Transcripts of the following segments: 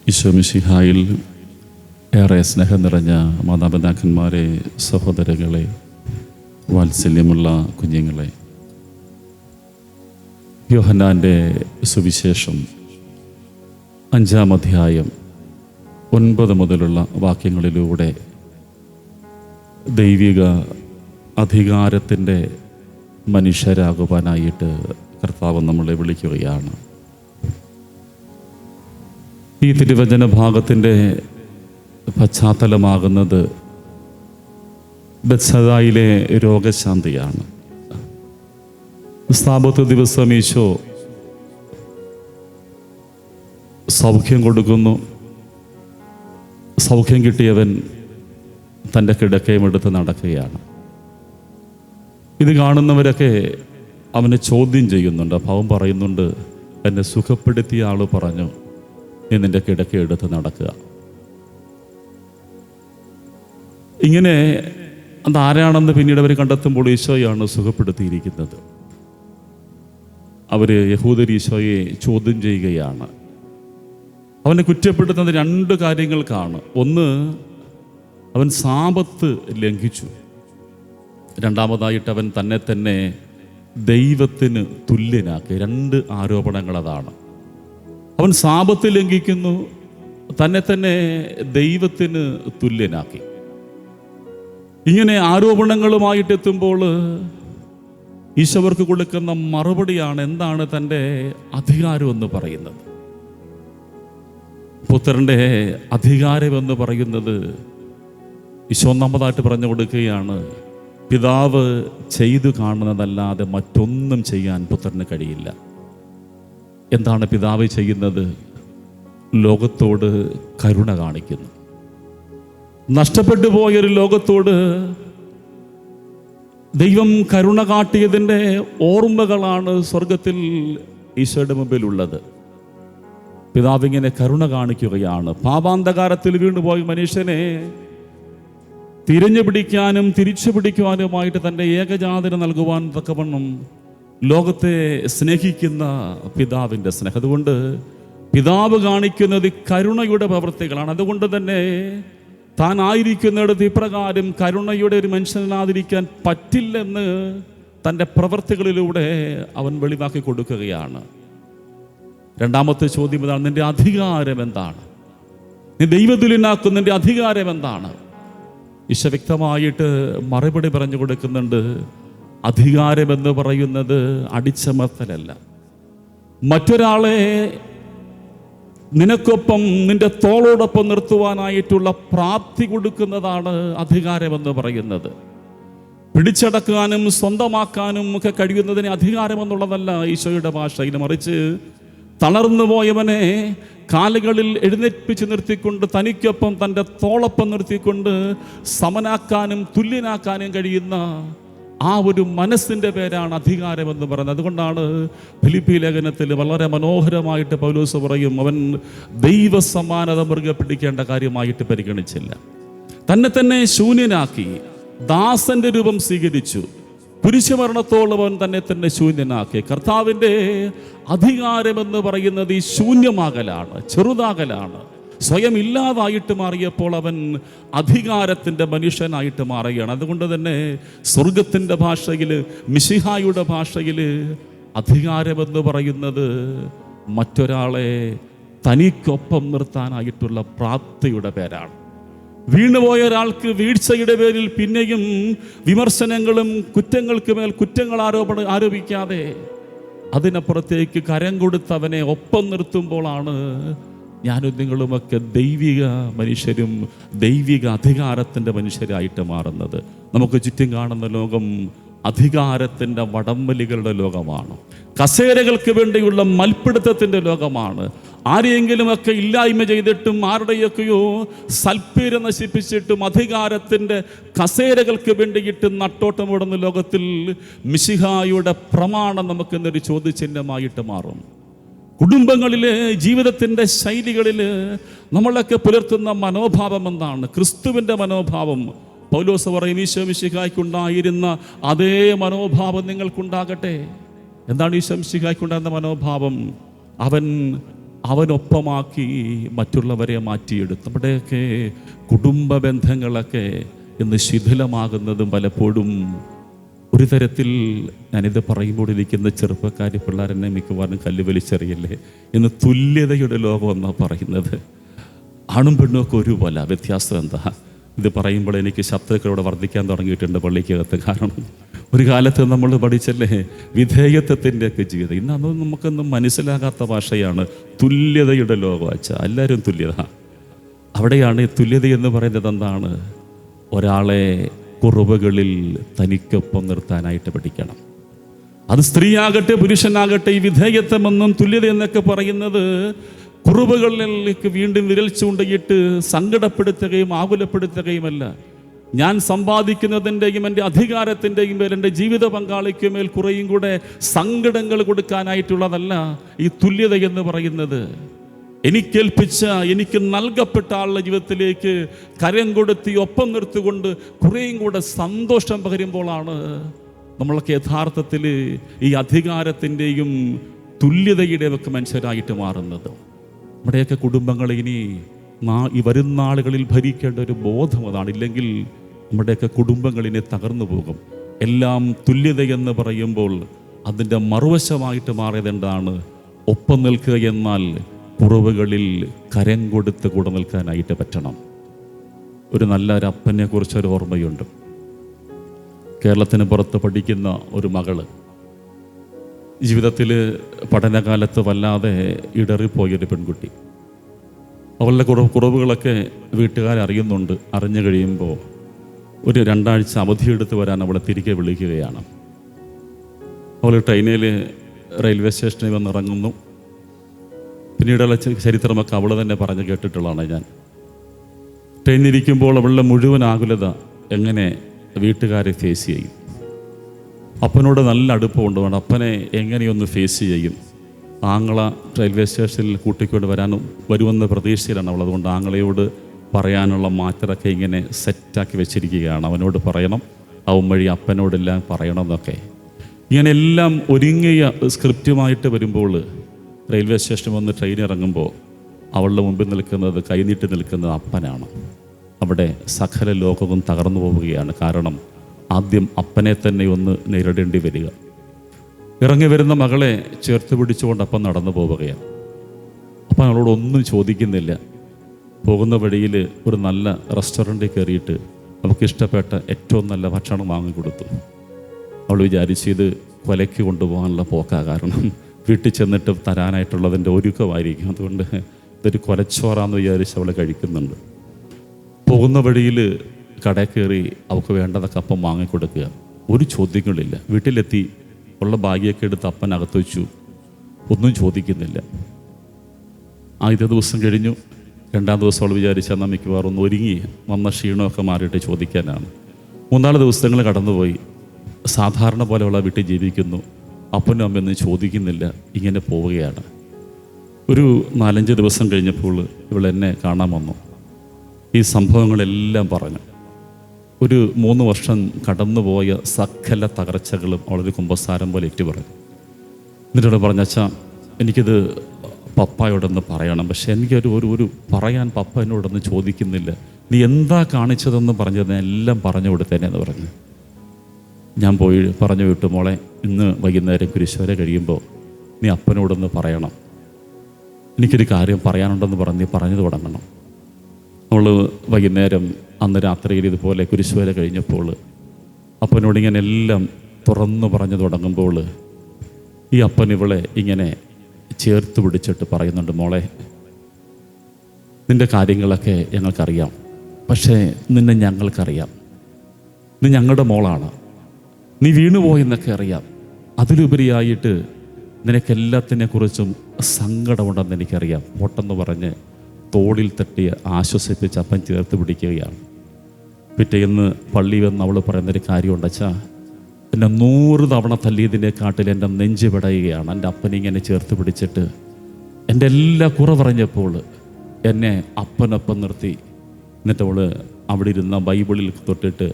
ഈശോ മിശിഹായിൽ ഏറെ സ്നേഹം നിറഞ്ഞ മാതാപിതാക്കന്മാരെ, സഹോദരങ്ങളെ, വാത്സല്യമുള്ള കുഞ്ഞുങ്ങളെ, യോഹന്നാൻ്റെ സുവിശേഷം 5-ാം അധ്യായം 9 മുതലുള്ള വാക്യങ്ങളിലൂടെ ദൈവിക അധികാരത്തിൻ്റെ മനുഷ്യരാകുവാനായിട്ട് കർത്താവ് നമ്മളെ വിളിക്കുകയാണ്. ഈ തിരുവചന ഭാഗത്തിൻ്റെ പശ്ചാത്തലമാകുന്നത് ബെത്സദായിലെ രോഗശാന്തിയാണ്. സാബത്ത് ദിവസം ഈശോ സൗഖ്യം കൊടുക്കുന്നു. സൗഖ്യം കിട്ടിയവൻ തൻ്റെ കിടക്കയും എടുത്ത് നടക്കുകയാണ്. ഇത് കാണുന്നവരൊക്കെ അവനെ ചോദ്യം ചെയ്യുന്നുണ്ട്. അപ്പോൾ അവൻ പറയുന്നുണ്ട്, എന്നെ സുഖപ്പെടുത്തിയ ആൾ പറഞ്ഞു, നീ നിൻ്റെ കിടക്ക എടുത്ത് നടക്കുക. ഇങ്ങനെ അതാരാണെന്ന് പിന്നീട് അവർ കണ്ടെത്തുമ്പോൾ ഈശോയാണ് സുഖപ്പെടുത്തിയിരിക്കുന്നത്. അവർ യഹൂദർ ഈശോയെ ചോദ്യം ചെയ്യുകയാണ്. അവനെ കുറ്റപ്പെടുത്തുന്നത് 2 കാര്യങ്ങൾക്കാണ്. ഒന്ന്, അവൻ സാബത്ത് ലംഘിച്ചു. രണ്ടാമതായിട്ട് അവൻ തന്നെ തന്നെ ദൈവത്തിന് തുല്യനാക്കി. 2 ആരോപണങ്ങൾ അതാണ്. അവൻ സാബത്ത് ലംഘിക്കുന്നു, തന്നെ തന്നെ ദൈവത്തിന് തുല്യനാക്കി. ഇങ്ങനെ ആരോപണങ്ങളുമായിട്ട് എത്തുമ്പോൾ ഈശോവർക്ക് കൊടുക്കുന്ന മറുപടിയാണ് എന്താണ് തൻ്റെ അധികാരമെന്ന് പറയുന്നത്. പുത്രൻ്റെ അധികാരമെന്ന് പറയുന്നത് ഈശോ ഒന്നാമതായിട്ട് പറഞ്ഞു കൊടുക്കുകയാണ്, പിതാവ് ചെയ്തു കാണുന്നതല്ലാതെ മറ്റൊന്നും ചെയ്യാൻ പുത്രന് കഴിയില്ല. എന്താണ് പിതാവ് ചെയ്യുന്നത്? ലോകത്തോട് കരുണ കാണിക്കുന്നു. നഷ്ടപ്പെട്ടു പോയൊരു ലോകത്തോട് ദൈവം കരുണ കാട്ടിയതിൻ്റെ ഓർമ്മകളാണ് സ്വർഗത്തിൽ ഈശോയുടെ മുമ്പിലുള്ളത്. പിതാവിങ്ങനെ കരുണ കാണിക്കുകയാണ്. പാപാന്തകാരത്തിൽ വീണുപോയ മനുഷ്യനെ തിരിഞ്ഞു പിടിക്കാനും തിരിച്ചു പിടിക്കുവാനുമായിട്ട് തൻ്റെ ഏകജാതന നൽകുവാൻ തക്കവണ്ണം ലോകത്തെ സ്നേഹിക്കുന്ന പിതാവിൻ്റെ സ്നേഹം. അതുകൊണ്ട് പിതാവ് കാണിക്കുന്നത് കരുണയുടെ പ്രവൃത്തികളാണ്. അതുകൊണ്ട് തന്നെ താൻ ആയിരിക്കുന്നിടത്ത് ഇപ്രകാരം കരുണയുടെ ഒരു മനുഷ്യനാതിരിക്കാൻ പറ്റില്ലെന്ന് തൻ്റെ പ്രവൃത്തികളിലൂടെ അവൻ വെളിവാക്കി കൊടുക്കുകയാണ്. രണ്ടാമത്തെ ചോദ്യം ഇതാണ്, നിൻ്റെ അധികാരം എന്താണ്? നീ ദൈവതുല്യനാക്കുന്നതിൻ്റെ അധികാരം എന്താണ്? ഈശോ വ്യക്തമായിട്ട് മറുപടി പറഞ്ഞു കൊടുക്കുന്നുണ്ട്. അധികാരമെന്ന് പറയുന്നത് അടിച്ചമർത്തലല്ല. മറ്റൊരാളെ നിനക്കൊപ്പം നിന്റെ തോളോടൊപ്പം നിർത്തുവാനായിട്ടുള്ള പ്രാപ്തി കൊടുക്കുന്നതാണ് അധികാരമെന്ന് പറയുന്നത്. പിടിച്ചടക്കാനും സ്വന്തമാക്കാനും ഒക്കെ കഴിയുന്നതിന് അധികാരമെന്നുള്ളതല്ല ഈശോയുടെ ഭാഷയിൽ. മറിച്ച് തളർന്നു പോയവനെ കാലുകളിൽ എഴുന്നേൽപ്പിച്ച് നിർത്തിക്കൊണ്ട് തനിക്കൊപ്പം തൻ്റെ തോളൊപ്പം നിർത്തിക്കൊണ്ട് സമനാക്കാനും തുല്യനാക്കാനും കഴിയുന്ന ആ ഒരു മനസ്സിൻ്റെ പേരാണ് അധികാരമെന്ന് പറയുന്നത്. അതുകൊണ്ടാണ് ഫിലിപ്പി ലേഖനത്തിൽ വളരെ മനോഹരമായിട്ട് പൗലോസ് പറയും, അവൻ ദൈവസമാനത മുറുകെ പിടിക്കേണ്ട കാര്യമായിട്ട് പരിഗണിച്ചില്ല. തന്നെ തന്നെ ശൂന്യനാക്കി ദാസന്റെ രൂപം സ്വീകരിച്ചു. കുരിശുമരണത്തോളം അവൻ തന്നെ തന്നെ ശൂന്യനാക്കി. കർത്താവിൻ്റെ അധികാരമെന്ന് പറയുന്നത് ഈ ശൂന്യമാകലാണ്, ചെറുതാകലാണ്. സ്വയം ഇല്ലാതായിട്ട് മാറിയപ്പോൾ അവൻ അധികാരത്തിൻ്റെ മനുഷ്യനായിട്ട് മാറുകയാണ്. അതുകൊണ്ട് തന്നെ സ്വർഗത്തിൻ്റെ ഭാഷയിൽ, മിശിഹായുടെ ഭാഷയിൽ അധികാരമെന്ന് പറയുന്നത് മറ്റൊരാളെ തനിക്കൊപ്പം നിർത്താനായിട്ടുള്ള പ്രാപ്തിയുടെ പേരാണ്. വീണുപോയ ഒരാൾക്ക് വീഴ്ചയുടെ പേരിൽ പിന്നെയും വിമർശനങ്ങളും കുറ്റങ്ങൾക്ക് മേൽ കുറ്റങ്ങൾ ആരോപിക്കാതെ അതിനപ്പുറത്തേക്ക് കരം കൊടുത്തവനെ ഒപ്പം നിർത്തുമ്പോഴാണ് ഞാനും നിങ്ങളുമൊക്കെ ദൈവിക മനുഷ്യരും ദൈവിക അധികാരത്തിൻ്റെ മനുഷ്യരായിട്ട് മാറുന്നത്. നമുക്ക് ചുറ്റും കാണുന്ന ലോകം അധികാരത്തിൻ്റെ വടംവലികളുടെ ലോകമാണ്. കസേരകൾക്ക് വേണ്ടിയുള്ള മൽപ്പിടുത്തത്തിൻ്റെ ലോകമാണ്. ആരെയെങ്കിലുമൊക്കെ ഇല്ലായ്മ ചെയ്തിട്ടും ആരുടെയൊക്കെയോ സൽപ്പേര് നശിപ്പിച്ചിട്ടും അധികാരത്തിൻ്റെ കസേരകൾക്ക് വേണ്ടിയിട്ട് നട്ടോട്ടമോടുന്ന ലോകത്തിൽ മിശിഹായുടെ പ്രമാണം നമുക്കെന്നൊരു ചോദ്യചിഹ്നമായിട്ട് മാറും. കുടുംബങ്ങളിലെ ജീവിതത്തിൻ്റെ ശൈലികളിൽ നമ്മളൊക്കെ പുലർത്തുന്ന മനോഭാവം എന്താണ്? ക്രിസ്തുവിൻ്റെ മനോഭാവം. പൗലോസ് പറയും, ഈശോ മിശിഹായ്ക്കുണ്ടായിരുന്ന അതേ മനോഭാവം നിങ്ങൾക്കുണ്ടാകട്ടെ. എന്താണ് ഈശോ മിശിഹായ്ക്കുണ്ടായിരുന്ന മനോഭാവം? അവൻ അവനൊപ്പമാക്കി മറ്റുള്ളവരെ മാറ്റിയെടുത്തു. നമ്മുടെയൊക്കെ കുടുംബ ബന്ധങ്ങളൊക്കെ ഇന്ന് ശിഥിലമാകുന്നതും പലപ്പോഴും ഒരു തരത്തിൽ, ഞാനിത് പറയുമ്പോൾ ഇരിക്കുന്ന ചെറുപ്പക്കാരി പിള്ളേരെന്നെ മിക്കവാറും കല്ല് വലിച്ചെറിയല്ലേ, ഇന്ന് തുല്യതയുടെ ലോകം എന്നാണ് പറയുന്നത്. ആണും പെണ്ണും ഒക്കെ ഒരുപോലെ. വ്യത്യാസം എന്താ? ഇത് പറയുമ്പോൾ എനിക്ക് ശത്രുക്കളോട് വർദ്ധിക്കാൻ തുടങ്ങിയിട്ടുണ്ട് പള്ളിക്കകത്ത്. കാരണം ഒരു കാലത്ത് നമ്മൾ പഠിച്ചല്ലേ വിധേയത്വത്തിൻ്റെ ഒക്കെ ജീവിതം. ഇന്ന് അതൊന്നും നമുക്കൊന്നും മനസ്സിലാകാത്ത ഭാഷയാണ് തുല്യതയുടെ ലോകം. എല്ലാവരും തുല്യത. അവിടെയാണ് ഈ തുല്യത എന്ന് പറയുന്നത്. എന്താണ്? ഒരാളെ കുറവുകളിൽ തനിക്കൊപ്പം നിർത്താനായിട്ട് പഠിക്കണം. അത് സ്ത്രീയാകട്ടെ പുരുഷനാകട്ടെ. ഈ വിധേയത്വമെന്നും തുല്യത എന്നൊക്കെ പറയുന്നത് കുറവുകളിലേക്ക് വീണ്ടും വിരൽ ചൂണ്ടിയിട്ട് സങ്കടപ്പെടുത്തുകയും ആകുലപ്പെടുത്തുകയുമല്ല. ഞാൻ സമ്പാദിക്കുന്നതിൻ്റെയും എൻ്റെ അധികാരത്തിൻ്റെയും മേൽ, എൻ്റെ ജീവിത പങ്കാളിക്ക് മേൽ കുറേയും കൂടെ സങ്കടങ്ങൾ കൊടുക്കാനായിട്ടുള്ളതല്ല ഈ തുല്യത എന്ന് പറയുന്നത്. എനിക്കേൽപ്പിച്ച, എനിക്ക് നൽകപ്പെട്ട ആളുടെ ജീവിതത്തിലേക്ക് കരം കൊടുത്ത് ഒപ്പം നിർത്തിക്കൊണ്ട് കുറേയും കൂടെ സന്തോഷം പകരുമ്പോഴാണ് നമ്മളൊക്കെ യഥാർത്ഥത്തിൽ ഈ അധികാരത്തിൻ്റെയും തുല്യതയുടെയും ഒക്കെ മനുഷ്യരായിട്ട് മാറുന്നത്. നമ്മുടെയൊക്കെ കുടുംബങ്ങൾ ഇനി ഈ വരുന്ന നാളുകളിൽ ഭരിക്കേണ്ട ഒരു ബോധം അതാണ്. ഇല്ലെങ്കിൽ നമ്മുടെയൊക്കെ കുടുംബങ്ങളിനെ തകർന്നു പോകും. എല്ലാം തുല്യതയെന്ന് പറയുമ്പോൾ അതിൻ്റെ മറുവശമായിട്ട് മാറിയത് എന്താണ്? ഒപ്പം നിൽക്കുക എന്നാൽ കുറവുകളിൽ കരം കൊടുത്ത് കൂടെ നിൽക്കാനായിട്ട് പറ്റണം. ഒരു നല്ലൊരു അപ്പനെ കുറിച്ചൊരു ഓർമ്മയുണ്ട്. കേരളത്തിന് പുറത്ത് പഠിക്കുന്ന ഒരു മകള്, ജീവിതത്തിൽ പഠനകാലത്ത് വല്ലാതെ ഇടറിപ്പോയൊരു പെൺകുട്ടി. അവളുടെ കുറവുകളൊക്കെ വീട്ടുകാരറിയുന്നുണ്ട്. അറിഞ്ഞു കഴിയുമ്പോൾ ഒരു 2 ആഴ്ച അവധിയെടുത്ത് വരാൻ അവളെ തിരികെ വിളിക്കുകയാണ്. അവൾ ട്രെയിനിൽ റെയിൽവേ സ്റ്റേഷനിൽ വന്നിറങ്ങുന്നു. പിന്നീടുള്ള ചരിത്രമൊക്കെ അവൾ തന്നെ പറഞ്ഞ് കേട്ടിട്ടുള്ളതാണ് ഞാൻ. ട്രെയിനിലിരിക്കുമ്പോൾ അവളുടെ മുഴുവൻ ആകുലത എങ്ങനെ വീട്ടുകാരെ ഫേസ് ചെയ്യും. അപ്പനോട് നല്ല അടുപ്പമുണ്ട്. അപ്പനെ എങ്ങനെയൊന്ന് ഫേസ് ചെയ്യും. ആങ്ങള റെയിൽവേ സ്റ്റേഷനിൽ കൂട്ടിക്കൊണ്ട് വരുമെന്ന പ്രതീക്ഷയിലാണ് അവൾ. അതുകൊണ്ട് ആങ്ങളയോട് പറയാനുള്ള മാറ്ററൊക്കെ ഇങ്ങനെ സെറ്റാക്കി വെച്ചിരിക്കുകയാണ്. അവനോട് പറയണം, അവൻ വഴി അപ്പനോടെല്ലാം പറയണം എന്നൊക്കെ. ഇങ്ങനെ എല്ലാം ഒരുങ്ങിയ സ്ക്രിപ്റ്റുമായിട്ട് വരുമ്പോൾ റെയിൽവേ സ്റ്റേഷനിൽ വന്ന് ട്രെയിൻ ഇറങ്ങുമ്പോൾ അവളുടെ മുമ്പിൽ നിൽക്കുന്നത്, കൈനീട്ടി നിൽക്കുന്നത് അപ്പനാണ്. അവിടെ സകല ലോകവും തകർന്നു പോവുകയാണ്. കാരണം ആദ്യം അപ്പനെ തന്നെ ഒന്ന് നേരിടേണ്ടി വരിക. ഇറങ്ങി വരുന്ന മകളെ ചേർത്ത് പിടിച്ചുകൊണ്ട് അപ്പം നടന്നു പോവുകയാണ്. അപ്പം അവളോട് ഒന്നും ചോദിക്കുന്നില്ല. പോകുന്ന വഴിയിൽ ഒരു നല്ല റെസ്റ്റോറൻറ്റിൽ കയറിയിട്ട് നമുക്കിഷ്ടപ്പെട്ട ഏറ്റവും നല്ല ഭക്ഷണം വാങ്ങിക്കൊടുത്തു. അവൾ വിചാരിച്ച് ഇത് കൊലയ്ക്ക് കൊണ്ടുപോകാനുള്ള പോക്കാ. കാരണം വീട്ടിൽ ചെന്നിട്ട് തരാനായിട്ടുള്ളതിൻ്റെ ഒരുക്കമായിരിക്കും. അതുകൊണ്ട് ഇതൊരു കൊലച്ചോറാന്ന് വിചാരിച്ച് അവൾ കഴിക്കുന്നുണ്ട്. പോകുന്ന വഴിയിൽ കടയിൽ കയറി അവൾക്ക് വേണ്ടതൊക്കെ അപ്പം വാങ്ങിക്കൊടുക്കുക. ഒരു ചോദ്യങ്ങളില്ല. വീട്ടിലെത്തി ഉള്ള ബാഗിയൊക്കെ എടുത്ത് അപ്പനകത്ത് വെച്ചു. ഒന്നും ചോദിക്കുന്നില്ല. ആദ്യത്തെ ദിവസം കഴിഞ്ഞു. 2-ാം ദിവസം അവൾ വിചാരിച്ചാൽ മിക്കവാറും ഒന്ന് ഒരുങ്ങി വന്ന ക്ഷീണമൊക്കെ മാറിയിട്ട് ചോദിക്കാനാണ്. 3-4 ദിവസങ്ങൾ കടന്നുപോയി. സാധാരണ പോലെ അവൾ വീട്ടിൽ ജീവിക്കുന്നു. അപ്പനും അമ്മയൊന്നും ചോദിക്കുന്നില്ല. ഇങ്ങനെ പോവുകയാണ്. ഒരു 4-5 ദിവസം കഴിഞ്ഞപ്പോൾ ഇവൾ എന്നെ കാണാൻ വന്നു. ഈ സംഭവങ്ങളെല്ലാം പറഞ്ഞു. ഒരു 3 വർഷം കടന്നുപോയ സകല തകർച്ചകളും അവളൊരു കുമ്പസാരം പോലെ ഏറ്റുപറഞ്ഞു. എന്നിട്ട് പറഞ്ഞു, അച്ഛാ എനിക്കിത് പപ്പായോടൊന്ന് പറയണം. പക്ഷെ എനിക്കൊരു ഒരു പറയാൻ പപ്പ എന്നോടൊന്ന് ചോദിക്കുന്നില്ല. നീ എന്താ കാണിച്ചതെന്ന് പറഞ്ഞത് എല്ലാം പറഞ്ഞു കൊടുത്തേനെന്ന് പറഞ്ഞു. ഞാൻ പോയി പറഞ്ഞു വിട്ടു, മോളെ ഇന്ന് വൈകുന്നേരം കുരിശുവരെ കഴിയുമ്പോൾ നീ അപ്പനോടൊന്ന് പറയണം. എനിക്കൊരു കാര്യം പറയാനുണ്ടെന്ന് പറഞ്ഞ് പറഞ്ഞു തുടങ്ങണം. നമ്മൾ വൈകുന്നേരം അന്ന് രാത്രിയിൽ ഇതുപോലെ കുരിശുവരെ കഴിഞ്ഞപ്പോൾ അപ്പനോട് ഇങ്ങനെ എല്ലാം തുറന്നു പറഞ്ഞു തുടങ്ങുമ്പോൾ ഈ അപ്പൻ ഇവളെ ഇങ്ങനെ ചേർത്ത് പിടിച്ചിട്ട് പറയുന്നുണ്ട്, മോളെ നിൻ്റെ കാര്യങ്ങളൊക്കെ ഞങ്ങൾക്കറിയാം. പക്ഷേ നിന്നെ ഞങ്ങൾക്കറിയാം. നീ ഞങ്ങളുടെ മോളാണ്. നീ വീണുപോയെന്നൊക്കെ അറിയാം. അതിലുപരിയായിട്ട് നിനക്കെല്ലാത്തിനെക്കുറിച്ചും സങ്കടമുണ്ടെന്ന് എനിക്കറിയാം. പൊട്ടെന്ന് പറഞ്ഞ് തോളിൽ തട്ടി ആശ്വസിപ്പിച്ച് അപ്പൻ ചേർത്ത് പിടിക്കുകയാണ്. പിറ്റേന്ന് പള്ളി വന്ന് അവൾ പറയുന്നൊരു കാര്യമുണ്ട്, അച്ഛാ എന്നെ 100 തവണ തല്ലിയതിനെക്കാട്ടിൽ എൻ്റെ നെഞ്ച് പിടയുകയാണ്. എൻ്റെ അപ്പനിങ്ങനെ ചേർത്ത് പിടിച്ചിട്ട് എൻ്റെ എല്ലാ കുറവ് പറഞ്ഞപ്പോൾ എന്നെ അപ്പനൊപ്പം നിർത്തി. എന്നിട്ട് അവൾ അവിടെ ഇരുന്ന ബൈബിളിൽ തൊട്ടിട്ട്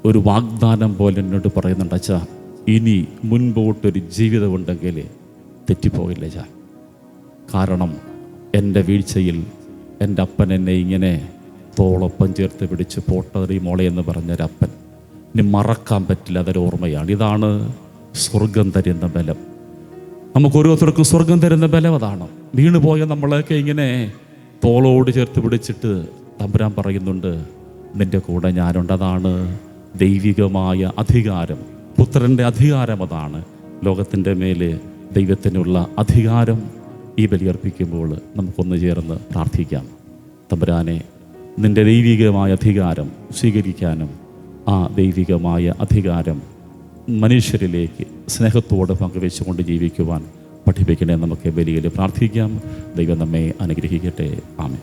ഒരു വാഗ്ദാനം പോലെ എന്നോട് പറയുന്നുണ്ട്, അച്ഛാ ഇനി മുൻപോട്ടൊരു ജീവിതമുണ്ടെങ്കിൽ തെറ്റിപ്പോകില്ല അച്ഛാ. കാരണം എൻ്റെ വീഴ്ചയിൽ എൻ്റെ അപ്പൻ എന്നെ ഇങ്ങനെ തോളൊപ്പം ചേർത്ത് പിടിച്ച് പോട്ടറി മോളെ എന്ന് പറഞ്ഞൊരപ്പൻ ഇനി മറക്കാൻ പറ്റില്ല, അതൊരു ഓർമ്മയാണ്. ഇതാണ് സ്വർഗം തരുന്ന ബലം. നമുക്ക് ഓരോരുത്തർക്കും സ്വർഗം തരുന്ന ബലം അതാണ്. വീണുപോയ നമ്മളെയൊക്കെ ഇങ്ങനെ തോളോട് ചേർത്ത് പിടിച്ചിട്ട് തമ്പുരാൻ പറയുന്നുണ്ട്, നിൻ്റെ കൂടെ ഞാനുണ്ട്. അതാണ് ദൈവികമായ അധികാരം, പുത്രൻ്റെ അധികാരം. അതാണ് ലോകത്തിൻ്റെ മേലെ ദൈവത്തിനുള്ള അധികാരം. ഈ ബലിയർപ്പിക്കുമ്പോൾ നമുക്കൊന്ന് ചേർന്ന് പ്രാർത്ഥിക്കാം. തമ്പുരാനെ, നിൻ്റെ ദൈവികമായ അധികാരം സ്വീകരിക്കാനും ആ ദൈവികമായ അധികാരം മനുഷ്യരിലേക്ക് സ്നേഹത്തോടെ പങ്കുവെച്ചുകൊണ്ട് ജീവിക്കുവാൻ പഠിപ്പിക്കണേ. നമുക്ക് ബലിയിൽ പ്രാർത്ഥിക്കാം. ദൈവം നമ്മെ അനുഗ്രഹിക്കട്ടെ. ആമേൻ.